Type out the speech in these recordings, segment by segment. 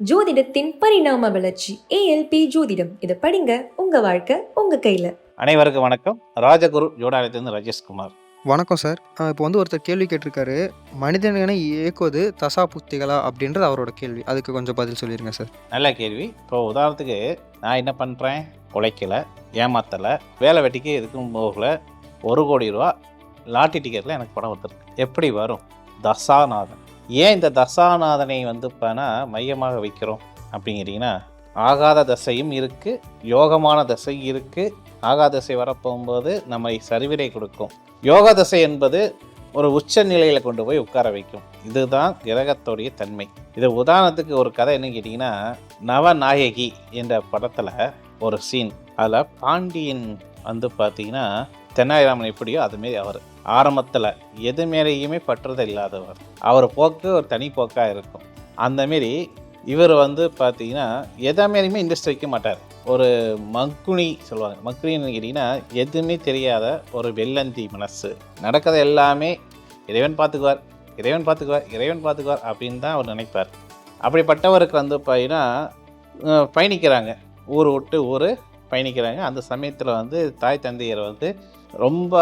ஜோதிடத்தின் பரிணாம வளர்ச்சி ஏஎல்பி ஜோதிடம். இதை படிங்க, உங்க வாழ்க்கை உங்க கையில. அனைவருக்கும் வணக்கம். ராஜகுரு ஜோடாலயத்திலிருந்து ராஜேஷ்குமார். வணக்கம் சார். இப்போ வந்து ஒருத்தர் கேள்வி கேட்டிருக்காரு, மனிதனை இயக்குவது தசா புத்திகளா அப்படின்றது அவரோட கேள்வி. அதுக்கு கொஞ்சம் பதில் சொல்லிடுங்க சார். நல்ல கேள்வி. இப்போ உதாரணத்துக்கு நான் என்ன பண்ணுறேன், உழைக்கல, ஏமாத்தலை, வேலை வெட்டிக்கு எதுக்கும் போகல, 1 கோடி ரூபா லாட்டரி டிக்கெட்டில் எனக்கு பணம் வந்துருக்கு. எப்படி வரும்? தசாநாதன். ஏன் இந்த தசாநாதனை வந்து மையமாக வைக்கிறோம் அப்படிங்கிறீங்கன்னா, ஆகாத தசையும் இருக்குது, யோகமான தசை இருக்குது. ஆகாத தசை வரப்போகும்போது நம்மை சரிவிரை கொடுக்கும். யோக தசை என்பது ஒரு உச்ச நிலையில் கொண்டு போய் உட்கார வைக்கும். இதுதான் கிரகத்தோடைய தன்மை. இது உதாரணத்துக்கு ஒரு கதை என்ன கேட்டிங்கன்னா, நவநாயகி என்ற படத்தில் ஒரு சீன். அதில் பாண்டியன் வந்து பார்த்திங்கன்னா தென்னாலிராமன் எப்படியோ அதுமாரி அவர் ஆரம்பத்தில் எது மேலேயுமே பற்றுறது இல்லாதவர். அவர் போக்கு ஒரு தனி போக்காக இருக்கும். அந்தமாரி இவர் வந்து பார்த்திங்கன்னா எதை மாரியுமே இன்ட்ரெஸ்ட் வைக்க மாட்டார். ஒரு மக்குனி சொல்லுவாங்க. மக்குனின்னு கேட்டிங்கன்னா எதுவுமே தெரியாத ஒரு வெள்ளந்தி மனசு. நடக்கிறது எல்லாமே இறைவன் பார்த்துக்குவார், இறைவன் பார்த்துக்குவார், இறைவன் பார்த்துக்குவார் அப்படின்னு தான் அவர் நினைப்பார். அப்படிப்பட்டவருக்கு வந்து பார்த்தீங்கன்னா பயணிக்கிறாங்க, ஊர் விட்டு ஊர் பயணிக்கிறாங்க. அந்த சமயத்தில் வந்து தாய் தந்தையர் வந்து ரொம்ப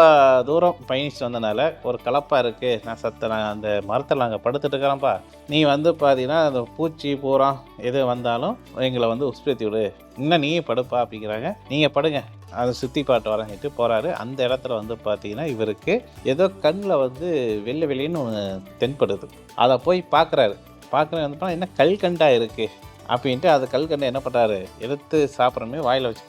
தூரம் பயணிச்சு வந்தனால ஒரு கலப்பாக இருக்குது, நான் அந்த மரத்தில் நாங்கள் படுத்துட்டு இருக்கிறோம்ப்பா, நீ வந்து பார்த்தீங்கன்னா அந்த பூச்சி பூரா எது வந்தாலும் எங்களை வந்து உஸ்பேத்தி விடு, இன்னும் நீயே படுப்பா அப்படிங்கிறாங்க. நீங்கள் படுங்க, அதை சுற்றி பாட்டு வரங்கிட்டு போகிறாரு. அந்த இடத்துல வந்து பார்த்தீங்கன்னா இவருக்கு ஏதோ கண்ணில் வந்து வெள்ளைன்னு ஒன்று தென்படுது. அதை போய் பார்க்குறாரு. வந்து என்ன கல்கண்டா இருக்குது அப்படின்ட்டு அது கல்கண்டு என்ன பண்ணுறாரு, எடுத்து சாப்பிட்றமே வாயில் வச்சு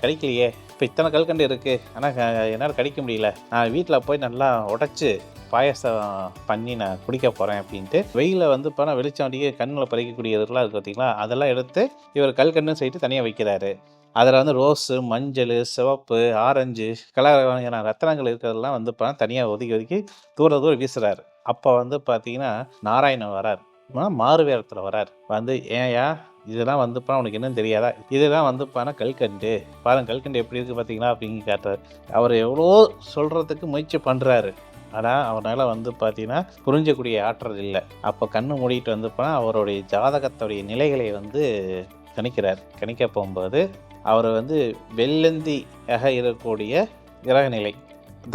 கடிக்கலையே, இப்போ இத்தனை கல்கண்டு இருக்குது, ஆனால் என்னால் கடிக்க முடியல, நான் வீட்டில் போய் நல்லா உடச்சி பாயசம் பண்ணி நான் குடிக்க போகிறேன் அப்படின்ட்டு வெயிலில் வந்து வெளிச்சம் அடிக்க கண்ணில் பறிக்கக்கூடியதெல்லாம் இருக்குது பார்த்திங்களா, அதெல்லாம் எடுத்து இவர் கல்கண்டுன்னு சொல்லிட்டு தனியாக வைக்கிறாரு. அதில் வந்து ரோஸு, மஞ்சள், சிவப்பு, ஆரஞ்சு கலரான ரத்தனங்கள் இருக்கிறதெல்லாம் வந்து தனியாக ஒதுக்கி தூர வீசுகிறாரு. அப்போ வந்து பார்த்திங்கன்னா நாராயணன் வரார், மாறு வேரத்தில் வரார். வந்து ஏயா இதெல்லாம் வந்து உனக்கு என்னன்னு தெரியாதா, இதெல்லாம் வந்து கல்கண்டு பாருங்க, கல்கண்டு எப்படி இருக்குது பார்த்தீங்களா அப்படின்னு காட்டுறாரு. அவர் எவ்வளோ சொல்கிறதுக்கு முயற்சி பண்ணுறாரு, ஆனால் அவரால் வந்து பார்த்தீங்கன்னா புரிஞ்சக்கூடிய ஆற்றல் இல்லை. அப்போ கண்ணு மூடிட்டு வந்து அவருடைய ஜாதகத்துடைய நிலைகளை வந்து கணிக்க போகும்போது அவர் வந்து வெள்ளந்தியாக இருக்கக்கூடிய கிரகநிலை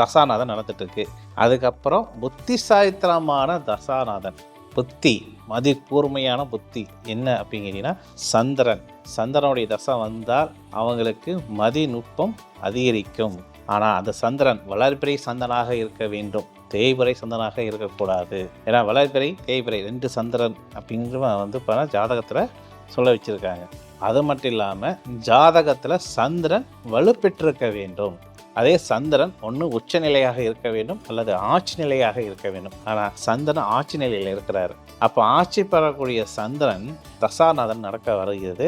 தசாநாதன் நடந்துட்டுருக்கு. அதுக்கப்புறம் புத்திசாலித்தனமான தசாநாதன், புத்தி மதி கூர்மையான புத்தி என்ன அப்படிங்கிறீங்கன்னா சந்திரனுடைய தசை வந்தால் அவங்களுக்கு மதி நுட்பம் அதிகரிக்கும். ஆனால் அந்த சந்திரன் வளர்பிறை சந்தனாக இருக்க வேண்டும், தேய்பிறை சந்தனாக இருக்கக்கூடாது. ஏன்னா வளர்பிறை தேய்பிறை 2 சந்திரன் அப்படிங்கிற வந்து ஜாதகத்தில் சொல்ல வச்சுருக்காங்க. அது மட்டும் இல்லாமல் ஜாதகத்தில் சந்திரன் வலுப்பெற்றிருக்க வேண்டும். அதே சந்திரன் ஒன்று உச்ச நிலையாக இருக்க வேண்டும் அல்லது ஆட்சி நிலையாக இருக்க வேண்டும். ஆனால் சந்திரன் ஆட்சி நிலையில் இருக்கிறாரு. அப்போ ஆட்சி பெறக்கூடிய சந்திரன் தசாநாதன் நடக்க வருகிறது.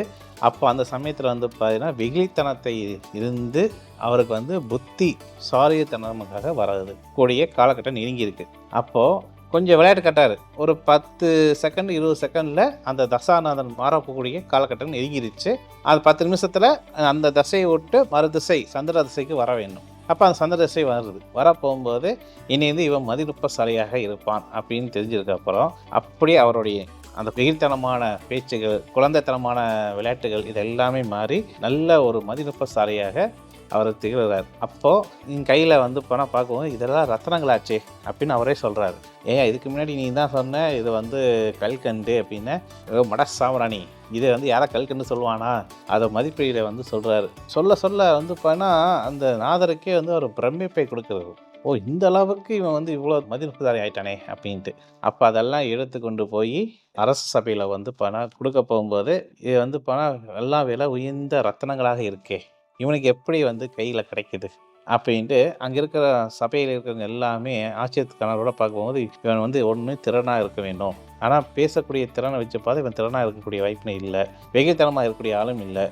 அப்போ அந்த சமயத்தில் வந்து பார்த்தீங்கன்னா வெகுளித்தனத்தை இருந்து அவருக்கு வந்து புத்தி சாரியத்தனமாக வர்றது கூடிய காலகட்டம் நெருங்கி இருக்கு. அப்போது கொஞ்சம் விளையாட்டு கட்டார். ஒரு 10 செகண்ட் 20 செகண்டில் அந்த தசாநாதன் மாறக்கூடிய காலகட்டம் நெருங்கிருச்சு. அது 10 நிமிஷத்தில் அந்த தசையை விட்டு மறு திசை சந்திர திசைக்கு வர வேண்டும். அப்போ அந்த சந்திர திசை வருது. வரப்போகும்போது இனிந்து இவன் மதிநுட்பசாலியாக இருப்பான் அப்படின்னு தெரிஞ்சதுக்கப்புறம் அப்படியே அவருடைய அந்த வெகுளித்தனமான பேச்சுகள், குழந்தைத்தனமான விளையாட்டுகள் இது எல்லாமே மாறி நல்ல ஒரு மதிநுட்பசாலியாக அவர் திகழ்கிறார். அப்போது என் கையில் வந்து பார்க்கும்போது இதெல்லாம் ரத்னங்களாச்சே அப்படின்னு அவரே சொல்கிறாரு. இதுக்கு முன்னாடி நீ தான் சொன்ன இது வந்து கல்கண்டு அப்படின்னு, மடசாமராணி இதை வந்து யாரா கல்கண்டு சொல்லுவானா, அதை மதிப்பீடில் வந்து சொல்கிறாரு. சொல்ல வந்து அந்த நாதருக்கே வந்து ஒரு பிரமிப்பை கொடுக்குறது. இந்த அளவுக்கு இவன் வந்து இவ்வளோ மதிநுட்பசாலி ஆயிட்டானே அப்படின்ட்டு. அப்போ அதெல்லாம் எடுத்து கொண்டு போய் அரசு சபையில் வந்து கொடுக்க போகும்போது இது வந்து எல்லாம் விலை உயர்ந்த ரத்தனங்களாக இருக்கே, இவனுக்கு எப்படி வந்து கையில் கிடைக்குது அப்படின்ட்டு அங்கே இருக்கிற சபையில் இருக்கிறவங்க எல்லாமே ஆச்சரியத்துக்கானோட பார்க்கும்போது இவன் வந்து ஒன்று திறனாக இருக்க வேண்டும். ஆனால் பேசக்கூடிய திறனை வச்சு பார்த்து இவன் திறனாக இருக்கக்கூடிய வாய்ப்புனே இல்லை, வெகுத்தனமாக இருக்கக்கூடிய ஆளும் இல்லை,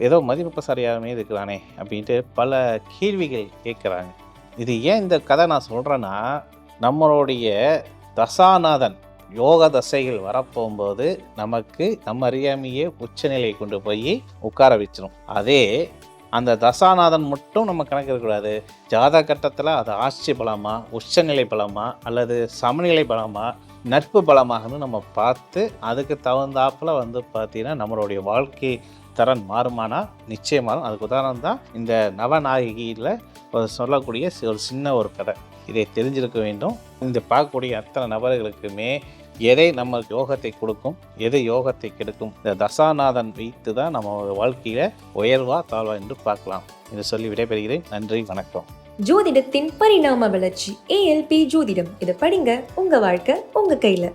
ஏதோ மதிநுட்பசாலியாகவே இருக்கிறானே அப்படின்ட்டு பல கேள்விகள் கேட்குறாங்க. இது ஏன் இந்த கதை நான் சொல்கிறேன்னா, நம்மளுடைய தசாநாதன் யோக தசைகள் வரப்போகும்போது நமக்கு நம்ம அறியாமையே உச்சநிலையை கொண்டு போய் உட்கார வச்சிடும். அதே அந்த தசாநாதன் மட்டும் நம்ம கணக்கு இருக்கக்கூடாது. ஜாதக கட்டத்தில் அது ஆட்சி பலமா, உச்சநிலை பலமா, அல்லது சமநிலை பலமா, நட்பு பலமாகன்னு நம்ம பார்த்து அதுக்கு தகுந்தாப்புல பார்த்தீங்கன்னா நம்மளுடைய வாழ்க்கை தரன் மாறுமானா நிச்சயமாக. அதுக்கு உதாரணம் தான் இந்த நவநாயகியில் சொல்லக்கூடிய ஒரு சின்ன ஒரு கதை. இதை தெரிஞ்சிருக்க வேண்டும். இந்த பார்க்கக்கூடிய அத்தனை நபர்களுக்குமே எதை நம்ம யோகத்தை கொடுக்கும், எது யோகத்தை கெடுக்கும், இந்த தசாநாதன் வைத்து தான் நம்ம வாழ்க்கையில் உயர்வா தாழ்வா என்று பார்க்கலாம் என்று சொல்லி விடைபெறுகிறேன். நன்றி, வணக்கம். ஜோதிடத்தின் பரிணாம வளர்ச்சி ALP ஜோதிடம். இதை படிங்க, உங்க வாழ்க்கை உங்க கையில.